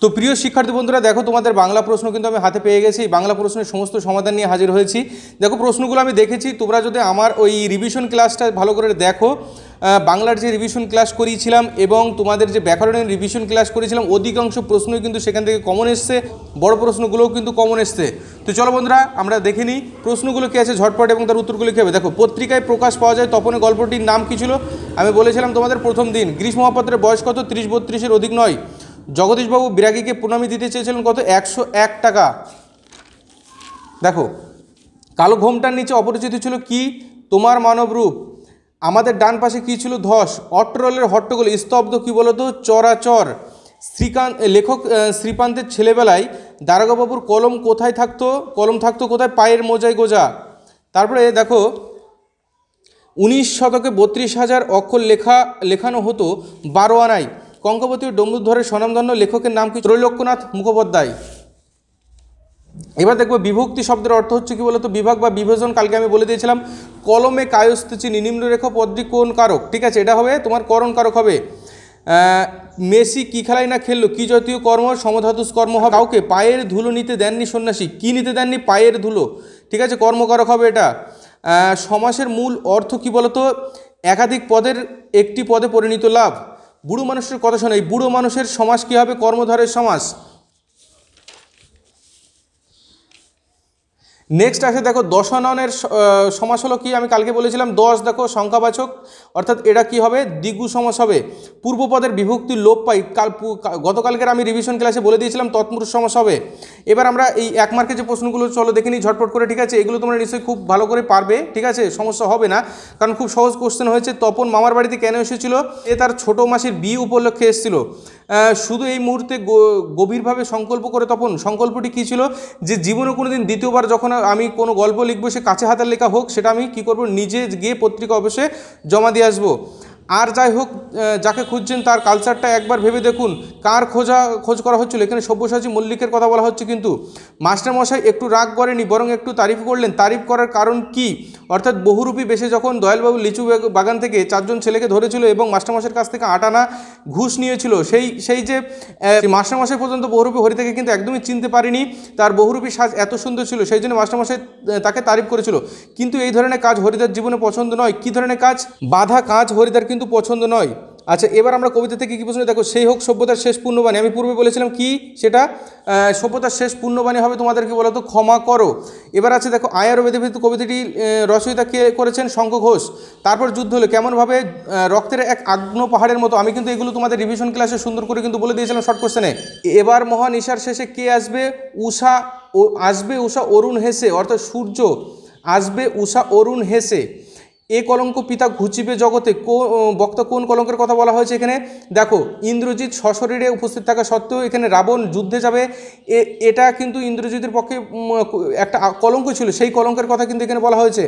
তো প্রিয় শিক্ষার্থী বন্ধুরা, দেখো তোমাদের বাংলা প্রশ্ন কিন্তু আমি হাতে পেয়ে গেছি। বাংলা প্রশ্নের সমস্ত সমাধান নিয়ে হাজির হয়েছি। দেখো প্রশ্নগুলো আমি দেখেছি, তোমরা যদি আমার ওই রিভিশন ক্লাসটা ভালো করে দেখো, বাংলার যে রিভিশন ক্লাস করিয়েছিলাম এবং তোমাদের যে ব্যাকরণের রিভিশন ক্লাস করেছিলাম, অধিকাংশ প্রশ্নই কিন্তু সেখান থেকে কমন এসছে, বড় প্রশ্নগুলোও কিন্তু কমন এসছে। তো চলো বন্ধুরা আমরা দেখে নিই প্রশ্নগুলো কী আছে ঝটপট এবং তার উত্তরগুলো কী হবে। দেখো, পত্রিকায় প্রকাশ পাওয়া যায় তপনের গল্পটির নাম কী ছিল? আমি বলেছিলাম তোমাদের প্রথম দিন। গ্রীষ্ম মহাপাত্রের বয়স কত? 30-32-এর অধিক নয়। জগদীশবাবু বিরাগীকে প্রণামী দিতে চেয়েছিলেন কত? 101 টাকা। দেখো, কালো ঘোমটার নিচে অপরিচিত ছিল কি? তোমার মানবরূপ। আমাদের ডান পাশে কী ছিল? ধস। অট্টরলের হট্টগোল। স্তব্ধ কী বলতো? চরাচর। লেখক শ্রীকান্তের ছেলেবেলায় দারোগাবাবুর কলম কোথায় থাকতো? কলম থাকতো কোথায়? পায়ের মোজায় গোজা। তারপরে দেখো, 19 শতকে 32,000 অক্ষর লেখানো হতো 12 আনায়। কঙ্কাবতী ও ডম্বুধরের স্বনামধন্য লেখকের নাম কি? ত্রৈলোক্যনাথ মুখোপাধ্যায়। এবার দেখবো বিভক্তি শব্দের অর্থ হচ্ছে কি বলতো? বিভাগ বা বিভাজন। কালকে আমি বলে দিয়েছিলাম কলমে কায়স্থ চিনি নিম্নরেখ পদটি কোন কারক? ঠিক আছে, এটা হবে তোমার করণ কারক হবে। মেসি কি খেলায় না খেললো? কি জাতীয় কর্ম? সমধাতুষ কর্ম হবে। কাউকে পায়ের ধুলো নিতে দেননি সন্ন্যাসী। কি নিতে দেননি? পায়ের ধুলো। ঠিক আছে, কর্মকারক হবে এটা। সমাসের মূল অর্থ কি বলতো? একাধিক পদের একটি পদে পরিণত লাভ। বুড়ো মানুষের কথা শোনে। এই বুড়ো মানুষের সমাস কী হবে? কর্মধারের সমাস। নেক্সট আসে দেখো, দশাননের সমাস হলো কি? আমি কালকে বলেছিলাম 10। দেখো সংখ্যাবাচক, অর্থাৎ এটা কি হবে? দ্বিগু সমাস হবে। পূর্বপদের বিভক্তি লোপ পাই। গতকালকের আমি রিভিশন ক্লাসে বলে দিয়েছিলাম তৎপুরুষ সমাস হবে। এবার আমরা এই 1 মার্কের যে প্রশ্নগুলো চলো দেখে নিই ঝটপট করে। ঠিক আছে, এগুলো তোমরা নিশ্চয়ই খুব ভালো করে পারবে। ঠিক আছে, সমস্যা হবে না, কারণ খুব সহজ কোশ্চেন হয়েছে। তপন মামার বাড়িতে কেন এসেছিল? এ তার ছোটো মাসির বিয়ে উপলক্ষে এসেছিল। শুধু এই মুহূর্তে গভীরভাবে সংকল্প করে তপন। সংকল্পটি কী ছিল? যে জীবনে কোনো দিন দ্বিতীয়বার যখন আমি কোনো গল্প লিখবো, সে কাছে হাতের লেখা হোক, সেটা আমি কী করব? নিজে গিয়ে পত্রিকা অফিসে জমা দিয়ে আসবো। আর যাই হোক, যাকে খুঁজছেন তার কালচারটা একবার ভেবে দেখুন। কার খোঁজ করা হচ্ছিল? এখানে সব্যসাচী মল্লিকের কথা বলা হচ্ছে। কিন্তু মাস্টারমশাই একটু রাগ করেনি, বরং একটু তারিফ করলেন। তারিফ করার কারণ কি? অর্থাৎ বহুরূপী বেশে যখন দয়ালবাবু লিচু বাগান থেকে 4 জন ছেলেকে ধরেছিল এবং মাস্টারমশাইয়ের কাছ থেকে 8 আনা ঘুষ নিয়েছিল, সেই যে মাস্টারমশাই পর্যন্ত বহুরূপী হরিতাকে কিন্তু একদমই চিনতে পারেনি। তার বহুরূপী সাজ এত সুন্দর ছিল, সেই জন্য মাস্টারমশাই তাকে তারিফ করেছিল। কিন্তু এই ধরনের কাজ হরিদার জীবনে পছন্দ নয়। কি ধরনের কাজ? বাধা কাজ হরিদার কিন্তু পছন্দ নয়। আচ্ছা, এবার আমরা কবিতা থেকে কী প্রশ্ন? দেখো, সেই হোক সভ্যতার শেষ পূর্ণবাণী। আমি পূর্বে বলেছিলাম কি সেটা? সভ্যতার শেষ পূর্ণবাণী হবে তোমাদেরকে বলো তো ক্ষমা করো। এবার আছে দেখো, আয়ার বেদভিত্তিক কবিতাটি রচয়িতা কে করেছেন? শঙ্খ ঘোষ। তারপর যুদ্ধ হলো কেমনভাবে? রক্তের এক আগ্ন পাহাড়ের মতো। আমি কিন্তু এগুলো তোমাদের রিভিশন ক্লাসে সুন্দর করে কিন্তু বলে দিয়েছিলাম শর্ট কোশ্চেনে। এবার মহান ঈশার শেষে কে আসবে? আসবে উষা অরুণ হেসে, অর্থাৎ সূর্য আসবে উষা অরুণ হেসে। এ কলঙ্ক পিতা ঘুচিবে জগতে। বক্তা কোন কলঙ্কের কথা বলা হয়েছে এখানে? দেখো, ইন্দ্রজিৎ সশরীরে উপস্থিত থাকা সত্ত্বেও এখানে রাবণ যুদ্ধে যাবে, এটা কিন্তু ইন্দ্রজিতের পক্ষে একটা কলঙ্ক ছিল। সেই কলঙ্কের কথা কিন্তু এখানে বলা হয়েছে।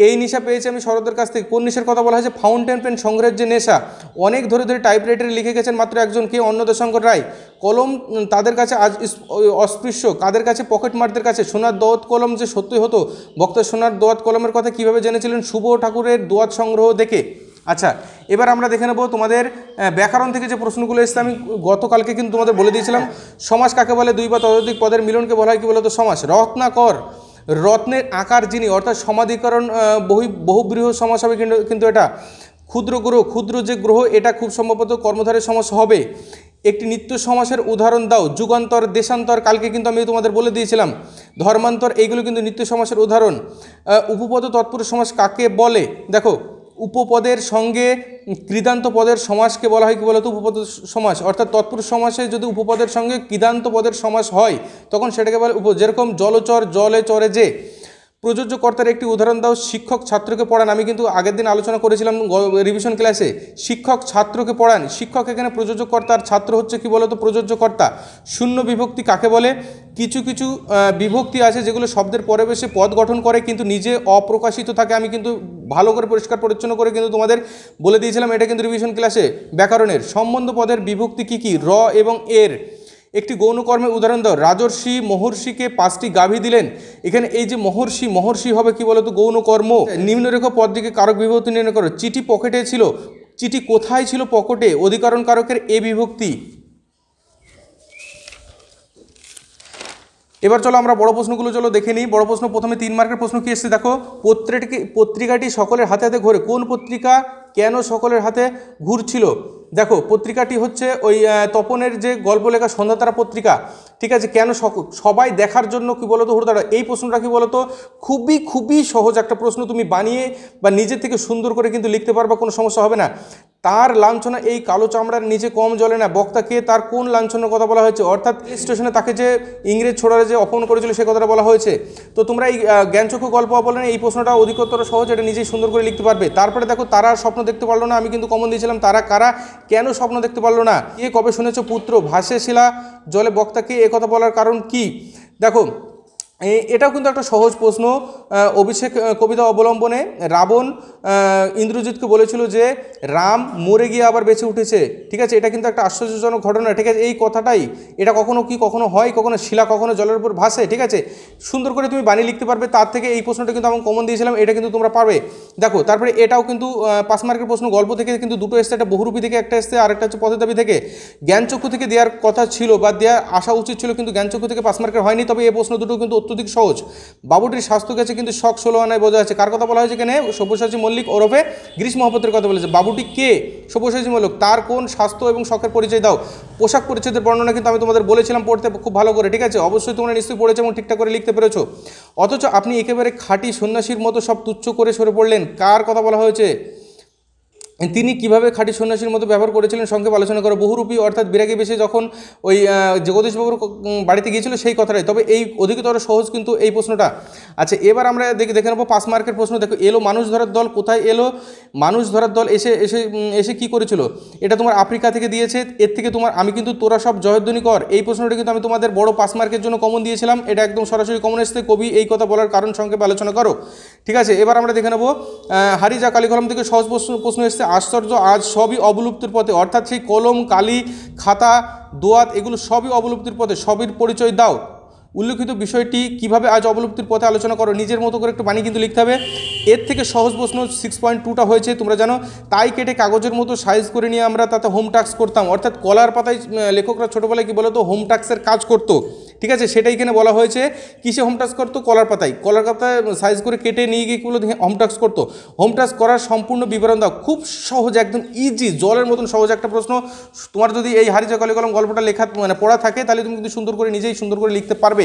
এই নেশা পেয়েছি আমি শরতের কাছ থেকে। কোন নেশার কথা বলা হয়েছে? ফাউন্টেন পেন সংগ্রহের যে নেশা। অনেক ধরে ধরে টাইপরাইটারে লিখে গেছেন মাত্র একজন, কে? অন্নদাশঙ্কর রায়। কলম তাদের কাছে আজ অস্পৃশ্য। কাদের কাছে? পকেটমারদের কাছে। সোনার দোয়াত কলম যে সত্যই হতো। বক্তা সোনার দোয়াত কলমের কথা কীভাবে জেনেছিলেন? শুভ ঠাকুরের দোয়াত সংগ্রহ দেখে। আচ্ছা, এবার আমরা দেখে নেব তোমাদের ব্যাকরণ থেকে যে প্রশ্নগুলো এসেছে। আমি গতকালকে কিন্তু তোমাদের বলে দিয়েছিলাম সমাস কাকে বলে? 2 বা ততোধিক পদের মিলনকে বলা হয় কি বলতো? সমাস। রত্নাকর, রত্নের আকার যিনি, অর্থাৎ সমাধিকরণ বহুবৃহ সমাস হবে কিন্তু এটা। ক্ষুদ্র গ্রহ, ক্ষুদ্র যে গ্রহ, এটা খুব সম্ভবত কর্মধারের সমাস হবে। একটি নিত্য সমাসের উদাহরণ দাও। যুগান্তর, দেশান্তর, কালকে কিন্তু আমি তোমাদের বলে দিয়েছিলাম। ধর্মান্তর, এইগুলো কিন্তু নিত্য সমাসের উদাহরণ। উপপদ তৎপুরুষ সমাস কাকে বলে? দেখো, উপপদের সঙ্গে কৃদান্ত পদের সমাসকে বলা হয় কি বলতো? উপপদ সমাস। অর্থাৎ তৎপুরুষ সমাসে যদি উপপদের সঙ্গে কৃদান্ত পদের সমাস হয়, তখন সেটাকে বলে যেরকম জলচর, জলে চরে যে। প্রযোজ্য কর্তার একটি উদাহরণ দাও। শিক্ষক ছাত্রকে পড়ান। আমি কিন্তু আগের দিন আলোচনা করেছিলাম রিভিশন ক্লাসে। শিক্ষক ছাত্রকে পড়ান। শিক্ষক এখানে প্রযোজ্য কর্তার, ছাত্র হচ্ছে কি বলতো? প্রযোজ্য কর্তা। শূন্য বিভক্তি কাকে বলে? কিছু কিছু বিভক্তি আছে যেগুলো শব্দের পরে বসে পদ গঠন করে কিন্তু নিজে অপ্রকাশিত থাকে। আমি কিন্তু ভালো করে পরিষ্কার পরিচ্ছন্ন করে কিন্তু তোমাদের বলে দিয়েছিলাম, এটা কিন্তু রিভিশন ক্লাসে। ব্যাকরণের সম্বন্ধ পদের বিভক্তি কি কি? র এবং এর। একটি গৌণকর্মের উদাহরণ দাও। রাজর্ষি মহর্ষিকে 5টি গাভী দিলেন। এখানে এই যে মহর্ষি, মহর্ষি হবে কি বলতো? গৌণকর্ম। নিম্নরেখ পদটিকে কারক বিভক্তি নির্ণয় করো। চিঠি পকেটে ছিল। চিঠি কোথায় ছিল? পকেটে। অধিকরণ কারকের এ বিভক্তি। এবার চলো আমরা বড় প্রশ্নগুলো চলো দেখে নিই। বড় প্রশ্ন প্রথমে 3 মার্কের প্রশ্ন কি এসেছে দেখো, পত্রিকাটি সকলের হাতে হাতে ঘোরে, কোন পত্রিকা কেন সকলের হাতে ঘুরছিল? দেখো পত্রিকাটি হচ্ছে ওই তপনের যে গল্প লেখা সন্ধ্যাতারা পত্রিকা, ঠিক আছে। কেন সবাই দেখার জন্য কি বলতো হুড়তাড়া? এই প্রশ্নটা কি বলতো, খুবই খুবই সহজ একটা প্রশ্ন, তুমি বানিয়ে বা নিজে থেকে সুন্দর করে কিন্তু লিখতে পারবা, কোনো সমস্যা হবে না। তার লাঞ্ছনা এই কালো চামড়ার নিচে কম জ্বলে না, বক্তাকে তার কোন লাঞ্ছনার কথা বলা হয়েছে? অর্থাৎ স্টেশনে তাকে যে ইংরেজ ছোড়ারা যে অপমান করেছিল সে কথাটা বলা হয়েছে। তো তোমরা এই জ্ঞানচক্ষু গল্প অবলম্বনে এই প্রশ্নটা অধিকতর সহজ, এটা নিজেই সুন্দর করে লিখতে পারবে। তারপরে দেখো তারা স্বপ্ন দেখতে পারলো না, আমি কিন্তু কমন দিয়েছিলাম তারা কারা, কেন স্বপ্ন দেখতে পারলো না? কে কবে শুনেছ পুত্র ভাসে শিলা জলে, বক্তাকে এ কথা বলার কারণ কি? দেখো এটাও কিন্তু একটা সহজ প্রশ্ন। অভিষেক কবিতা অবলম্বনে রাবণ ইন্দ্রজিৎকে বলেছিল যে রাম মরে গিয়ে আবার বেঁচে উঠেছে, ঠিক আছে। এটা কিন্তু একটা আশ্চর্যজনক ঘটনা, ঠিক আছে। এই কথাটাই, এটা কখনো হয়, কখনো শিলা কখনো জলের উপর ভাসে, ঠিক আছে। সুন্দর করে তুমি বানিয়ে লিখতে পারবে, তার থেকে এই প্রশ্নটা কিন্তু আমি কমন দিয়েছিলাম, এটা কিন্তু তোমরা পারবে। দেখো তারপরে এটাও কিন্তু 5 মার্কের প্রশ্ন, গল্প থেকে কিন্তু দুটো এসছে, একটা বহুরূপী থেকে একটা এসছে, আর একটা হচ্ছে পথের দাবি থেকে। জ্ঞানচক্ষু থেকে দেওয়ার কথা ছিল বা দেওয়ার আসা উচিত ছিল, কিন্তু জ্ঞানচক্ষু থেকে 5 মার্কের হয়নি। তবে এই প্রশ্ন দুটো কিন্তু অত্যধিক সহজ। বাবুটির স্বাস্থ্য গেছে কিন্তু শখ 16 আনায় বোঝা আছে, কার কথা বলা হয়েছে এখানে? সব্যসাচী মল্লিক ওরফে গ্রীষ্ম মহাপাত্রের কথা বলেছে। বাবুটি কে? সব্যসাচী মল্লিক। তার কোন স্বাস্থ্য এবং শখের পরিচয় দাও। পোশাক পরিচ্ছদের বর্ণনা কিন্তু আমি তোমাদের বলেছিলাম পড়তে খুব ভালো করে, ঠিক আছে। অবশ্যই তোমরা নিশ্চয়ই পড়েছো এবং ঠিকঠাক করে লিখতে পেরেছো। অথচ আপনি একেবারে খাঁটি সন্ন্যাসীর মতো সব তুচ্ছ করে সরে পড়লেন, কার কথা বলা হয়েছে? তিনি কিভাবে খাঁটি সন্ন্যাসীর মতো ব্যবহার করেছিলেন সংক্ষেপে আলোচনা করো। বহুরূপী অর্থাৎ বিরাগী বেশে যখন ওই জগদীশবাবুর বাড়িতে গিয়েছিল সেই কথাটাই। তবে এই অধিকতর সহজ কিন্তু এই প্রশ্নটা। আচ্ছা এবার আমরা দেখে নেবো 5 মার্কের প্রশ্ন। দেখো এলো মানুষ ধরার দল, কোথায় এলো মানুষ ধরার দল? এসে কি করেছিল? এটা তোমার আফ্রিকা থেকে দিয়েছে। এর থেকে তোমার আমি কিন্তু তোরা সব জয়ধ্বনি কর, এই প্রশ্নটা কিন্তু আমি তোমাদের বড় 5 মার্কের জন্য কমন দিয়েছিলাম। এটা একদম সরাসরি কমন এসেছে, কবি এই কথা বলার কারণ সংক্ষেপে আলোচনা করো, ঠিক আছে। এবার আমরা দেখে নেবো হারিজা কালীকলম থেকে সহজ প্রশ্ন এসেছে। আশ্চর্য আজ সবই অবলুপ্তির পথে, অর্থাৎ সেই কলম কালি খাতা দোয়াত এগুলো সবই অবলুপ্তির পথে, সবির পরিচয় দাও। উল্লেখিত বিষয়টি কিভাবে আজ অবলুপ্তির পথে আলোচনা করো। নিজের মতো করে একটু বানিয়ে কিন্তু লিখতে হবে। এর থেকে সহজ প্রশ্ন 6.2টা হয়েছে তোমরা জানো। তাই কেটে কাগজের মতো সাইজ করে নিয়ে আমরা তাতে হোম টাস্ক করতাম, অর্থাৎ কলার পাতায় লেখকরা ছোটোবেলায় কী বলতো হোম টাস্কের কাজ করতো, ঠিক আছে। সেটাই এখানে বলা হয়েছে। কিসে হোম টাস্ক করতো? কলার পাতায় সাইজ করে কেটে নিয়ে গিয়ে কীগুলো হোম টাস্ক করতো। হোম টাস্ক করার সম্পূর্ণ বিবরণ দাও। খুব সহজ, একদম ইজি, জলের মতন সহজ একটা প্রশ্ন। তোমার যদি এই হারিজা কালীকলম গল্পটা লেখা পড়া থাকে তাহলে তুমি কিন্তু সুন্দর করে নিজেই সুন্দর করে লিখতে পারবে,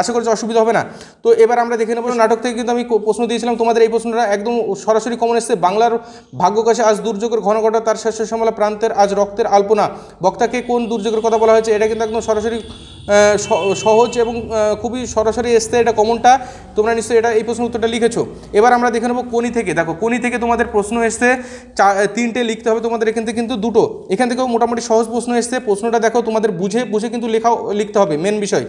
আশা করছি অসুবিধা হবে না। তো এবার আমরা দেখে নেব নাটক থেকে কিন্তু আমি প্রশ্ন দিয়েছিলাম তোমাদের, এই প্রশ্নটা একদম সরাসরি কমন এসেছে। বাংলার ভাগ্যকাশে আজ দুর্যোগের ঘন ঘটা, তার শেষ শ্যামলা প্রান্তের আজ রক্তের আলপনা, বক্তাকে কোন দুর্যোগের কথা বলা হয়েছে? এটা কিন্তু একদম সরাসরি সহজ এবং খুবই সরাসরি এসছে, এটা কমনটা। তোমরা নিশ্চয়ই এটা এই প্রশ্ন উত্তরটা লিখেছো। এবার আমরা দেখে নেবো কোনি থেকে। দেখো কোনি থেকে তোমাদের প্রশ্ন এসছে 3টে লিখতে হবে তোমাদের, এখান থেকে কিন্তু 2টো। এখান থেকেও মোটামুটি সহজ প্রশ্ন এসছে। প্রশ্নটা দেখো তোমাদের বুঝে কিন্তু লিখতে হবে। মেন বিষয়,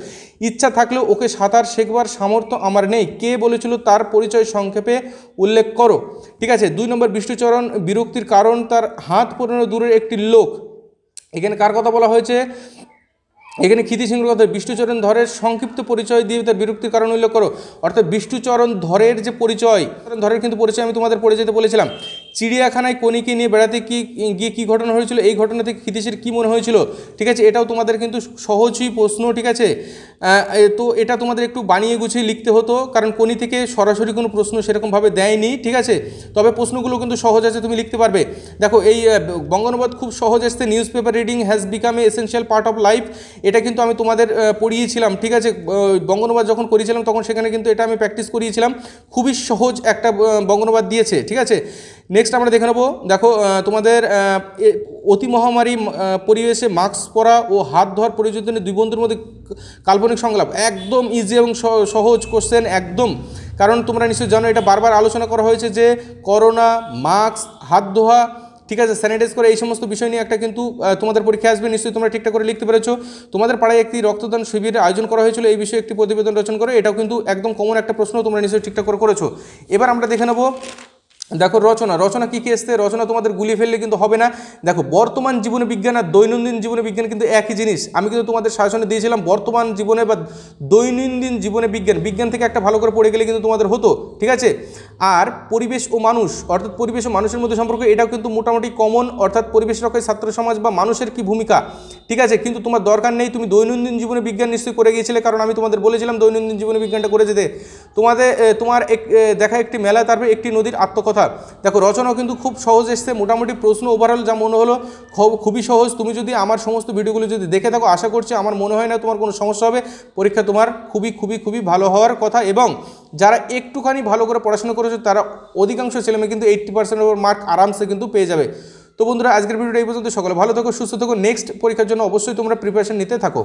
ইচ্ছা থাকলেও ওকে সাঁতার শেখবার সামর্থ্য আমার নেই, কে বলেছিল তার পরিচয় সংক্ষেপে উল্লেখ করো, ঠিক আছে। 2 নম্বর বিষ্ণুচরণ বিরক্তির কারণ তার হাত পড়ানো দূরের একটি লোক, এখানে কার কথা বলা হয়েছে? এখানে ক্ষিতি সিংহের কথা। বিষ্ণুচরণ ধরের সংক্ষিপ্ত পরিচয় দিয়ে তার বিরক্তির কারণ উল্লেখ করো, অর্থাৎ বিষ্ণুচরণ ধরের যে পরিচয়, ধরের কিন্তু পরিচয় আমি তোমাদের পড়ে যেতে বলেছিলাম। চিড়িয়াখানায় কনিকে নিয়ে বেড়াতে গিয়ে কী ঘটনা হয়েছিল, এই ঘটনা থেকে ক্ষিতিশের কী মনে হয়েছিল, ঠিক আছে। এটাও তোমাদের কিন্তু সহজই প্রশ্ন, ঠিক আছে। তো এটা তোমাদের একটু বানিয়ে গুছিয়ে লিখতে হতো, কারণ কোনি থেকে সরাসরি কোনো প্রশ্ন সেরকমভাবে দেয়নি, ঠিক আছে। তবে প্রশ্নগুলো কিন্তু সহজ আছে, তুমি লিখতে পারবে। দেখো এই বঙ্গানুবাদ খুব সহজ আসছে। News paper reading has become a essential part of life, এটা কিন্তু আমি তোমাদের পড়িয়েছিলাম, ঠিক আছে। বঙ্গানুবাদ যখন করেছিলাম তখন সেখানে কিন্তু এটা আমি প্র্যাকটিস করিয়েছিলাম। খুবই সহজ একটা বঙ্গানুবাদ দিয়েছে, ঠিক আছে। নেক্সট আমরা দেখে নেবো। দেখো তোমাদের অতি মহামারী পরিবেশে মাস্ক পরা ও হাত ধোয়ার প্রয়োজনে 2 বন্ধুর মধ্যে কাল্পনিক সংলাপ, একদম ইজি এবং সহজ কোশ্চেন একদম। কারণ তোমরা নিশ্চয়ই জানো এটা বারবার আলোচনা করা হয়েছে যে করোনা, মাস্ক, হাত ধোয়া, ঠিক আছে, স্যানিটাইজ করে, এই সমস্ত বিষয় নিয়ে একটা কিন্তু তোমাদের পরীক্ষা আসবে। নিশ্চয়ই তোমরা ঠিকঠাক করে লিখতে পেরেছো। তোমাদের পাড়ায় একটি রক্তদান শিবিরের আয়োজন করা হয়েছিল, এই বিষয়ে একটি প্রতিবেদন রচনা করে, এটাও কিন্তু একদম কমন একটা প্রশ্ন, তোমরা নিশ্চয়ই ঠিকঠাক করে করেছো। এবার আমরা দেখে নেবো দেখো রচনা, রচনা কী কী এসছে, রচনা তোমাদের গুলিয়ে ফেললে কিন্তু হবে না। দেখো বর্তমান জীবনে বিজ্ঞান আর দৈনন্দিন জীবনে বিজ্ঞান কিন্তু একই জিনিস। আমি কিন্তু তোমাদের সাজেশনে দিয়েছিলাম বর্তমান জীবনে বা দৈনন্দিন জীবনে বিজ্ঞান, বিজ্ঞান থেকে একটা ভালো করে পড়ে গেলে কিন্তু তোমাদের হতো, ঠিক আছে। আর পরিবেশ ও মানুষ, অর্থাৎ পরিবেশ ও মানুষের মধ্যে সম্পর্ক, এটাও কিন্তু মোটামুটি কমন, অর্থাৎ পরিবেশ রক্ষায় ছাত্র সমাজ বা মানুষের কি ভূমিকা, ঠিক আছে। কিন্তু তোমার দরকার নেই, তুমি দৈনন্দিন জীবনে বিজ্ঞান নিশ্চয়ই করে গিয়েছিলে, কারণ আমি তোমাদের বলেছিলাম দৈনন্দিন জীবনে বিজ্ঞানটা করে যেতে। তোমার দেখা একটি মেলা, তারপরে একটি নদীর আত্মকথা। দেখো রচনাও কিন্তু খুব সহজ এসছে, মোটামুটি প্রশ্ন ওভারঅল যা মনে হলো খুবই সহজ। তুমি যদি আমার সমস্ত ভিডিওগুলো যদি দেখে থাকো, আশা করছি, আমার মনে হয় না তোমার কোনো সমস্যা হবে। পরীক্ষা তোমার খুবই খুবই খুবই ভালো হওয়ার কথা। এবং যারা একটুখানি ভালো করে পড়াশোনা করেছে তারা অধিকাংশ ছেলেমেয়ে কিন্তু 80% ওভার মার্ক আরামসে কিন্তু পেয়ে যাবে। তো বন্ধুরা, আজকের ভিডিওটা এই পর্যন্ত। সকলে ভালো থাকো, সুস্থ থাকো। নেক্সট পরীক্ষার জন্য অবশ্যই তোমরা প্রিপারেশন নিতে থাকো।